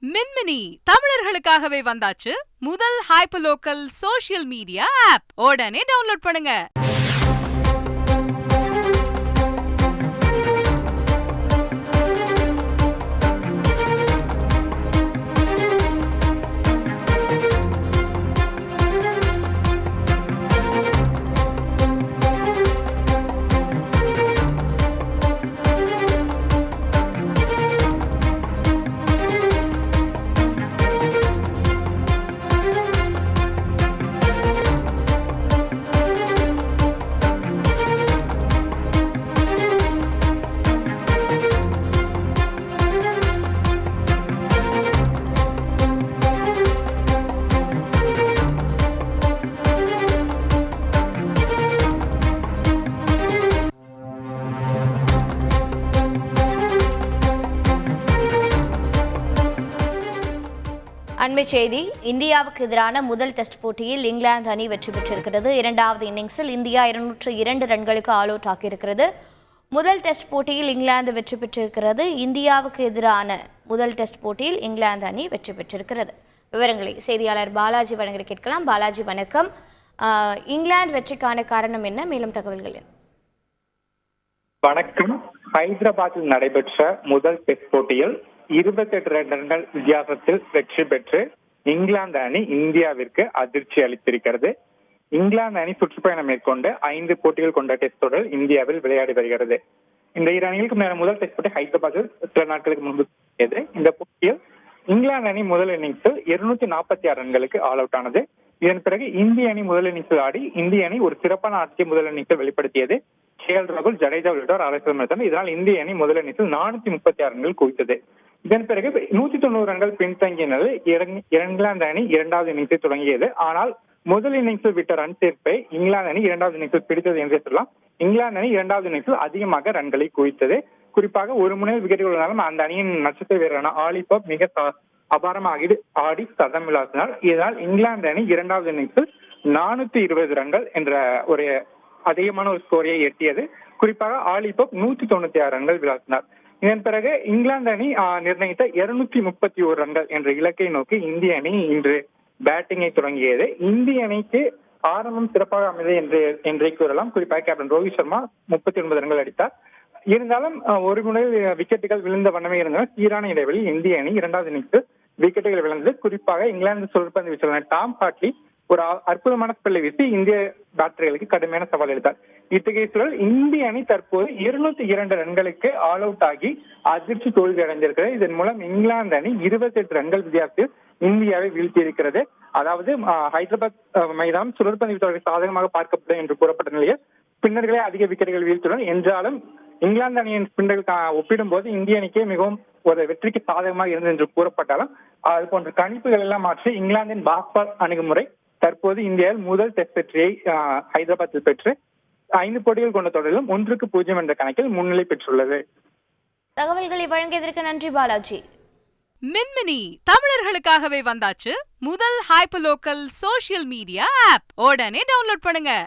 மின்மினி தமிழர்களுக்காகவே வந்தாச்சு முதல் hyper local social media app. உடனே டவுன்லோட் பண்ணுங்க. அண்மை செய்தி. இந்தியாவுக்கு எதிரான முதல் டெஸ்ட் போட்டியில் இங்கிலாந்து அணி வெற்றி பெற்றிருக்கிறது. இரண்டாவது இன்னிங்ஸில் இந்தியா 202 ரன்களுக்கு ஆல் அவுட் ஆகியிருக்கிறது. முதல் டெஸ்ட் போட்டியில் இங்கிலாந்து வெற்றி பெற்றிருக்கிறது. இந்தியாவுக்கு எதிரான முதல் டெஸ்ட் போட்டியில் இங்கிலாந்து அணி வெற்றி பெற்றிருக்கிறது. விவரங்களை செய்தியாளர் பாலாஜி வழங்க கேட்கலாம். பாலாஜி வணக்கம். இங்கிலாந்து வெற்றிக்கான காரணம் என்ன? மேலும் தகவல்கள் என்ன? வணக்கம். ஹைதராபாத்தில் நடைபெற்ற முதல் டெஸ்ட் போட்டியில் 28 ரன்கள் வித்தியாசத்தில் வெற்றி பெற்று இங்கிலாந்து அணி இந்தியாவிற்கு அதிர்ச்சி அளித்திருக்கிறது. இங்கிலாந்து அணி சுற்றுப்பயணம் மேற்கொண்டு 5 போட்டிகள் கொண்ட டெஸ்ட் தொடர் இந்தியாவில் விளையாடி வருகிறது. இந்த இரு அணிகளுக்கு முதல் டெஸ்ட் போட்டி ஹைதராபாத்தில் சில நாட்களுக்கு முன்பு. இந்த போட்டியில் இங்கிலாந்து அணி முதல் இன்னிங்ஸில் 246 ரன்களுக்கு ஆல் அவுட் ஆனது. இதன் பிறகு இந்திய அணி முதல் இன்னிங்ஸில் ஆடி இந்திய அணி ஒரு சிறப்பான ஆட்சியை முதல் இன்னிங்ஸில் வெளிப்படுத்தியது. KL ராகுல், ஜடேஜா உள்ளிட்டோர் ஆலோசனை. இதனால் இந்திய அணி முதல் இன்னிங்ஸில் 436 ரன்கள் குவித்தது. இதன் பிறகு 190 ரன்கள் பின்தங்கிய நிலையில் இங்கிலாந்து அணி இரண்டாவது இன்னிங்ஸை தொடங்கியது. ஆனால் முதல் இன்னிங்ஸில் விட்ட ரன் சேர்ப்பை இங்கிலாந்து அணி இரண்டாவது இன்னிங்ஸில் பிடித்தது என்றே சொல்லலாம். இங்கிலாந்து அணி இரண்டாவது இன்னிங்ஸில் அதிகமாக ரன்களை குவித்தது. குறிப்பாக ஒரு முனையில் விக்கெட்டுகள் இருந்தாலும் அந்த அணியின் நட்சத்திர வீரரான ஆலி பாப் மிக அபாரமாக ஆடி சதம் விளாசினார். இதனால் இங்கிலாந்து அணி இரண்டாவது இன்னிங்ஸில் 420 ரன்கள் என்ற ஒரு அதிகமான ஒரு ஸ்கோரையை எட்டியது. குறிப்பாக ஆலி பாப் 196 ரன்கள் விளாசினார். இதன் பிறகு இங்கிலாந்து அணி நிர்ணயித்த 231 ரன்கள் என்ற இலக்கை நோக்கி இந்திய அணி இன்று பேட்டிங்கை தொடங்கியது. இந்திய அணிக்கு ஆரம்பம் சிறப்பாக அமைந்தது என்றே கூறலாம். குறிப்பாக கேப்டன் ரோஹித் சர்மா 39 ரன்கள் அடித்தார். இருந்தாலும் ஒரு முறையில் விக்கெட்டுகள் விழுந்த வண்ணமே இருந்தன. சீரான இடைவெளியில் இந்திய அணி இரண்டாவது இன்னிங்ஸில் விக்கெட்டுகள் விழுந்தது. குறிப்பாக இங்கிலாந்து சுழற்பந்து வீச்சாளர் டாம் ஹாட்லி ஒரு அற்புதமான ஸ்பெல்லை வீசி இந்திய பேட்டர்களுக்கு கடுமையான சவால் அளித்தார். இத்தகைய சூழல் இந்திய அணி தற்போது 202 ரன்களுக்கு ஆல் அவுட் ஆகி அதிர்ச்சி தோல்வி அடைந்திருக்கிறது. இதன் மூலம் இங்கிலாந்து அணி 28 ரன்கள் வித்தியாசத்தில் இந்தியாவை வீழ்த்தியிருக்கிறது. அதாவது ஹைதராபாத் மைதானம் சுழற்பந்து வீச்சாளர்கள் சாதகமாக பார்க்கப்படும் என்று கூறப்பட்ட நிலையில் ஸ்பின்னர்களே அதிக விக்கெட்டுகள் வீழ்த்துடன் என்றாலும் இங்கிலாந்து அணியின் ஸ்பின்னர்கள் ஒப்பிடும் போது இந்திய அணிக்கே மிகவும் ஒரு வெற்றிக்கு சாதகமாக இருந்தது என்று கூறப்பட்டாலும் அது போன்ற கணிப்புகள் எல்லாம் மாற்றி இங்கிலாந்தின் பாஸ்பால் அணுகுமுறை தற்போது இந்தியாவில் முதல் டெஸ்ட் வெற்றியை ஹைதராபாத்தில் பெற்று 5 போட்டிகள் கொண்ட தொடரிலும் 1-0 என்ற கணக்கில் முன்னிலை பெற்றுள்ளது. தகவல்களை வழங்கியதற்கு நன்றி பாலாஜி. மின்மினி தமிழர்களுக்காகவே வந்தாச்சு முதல் hyper local social media app. உடனே டவுன்லோட் பண்ணுங்க.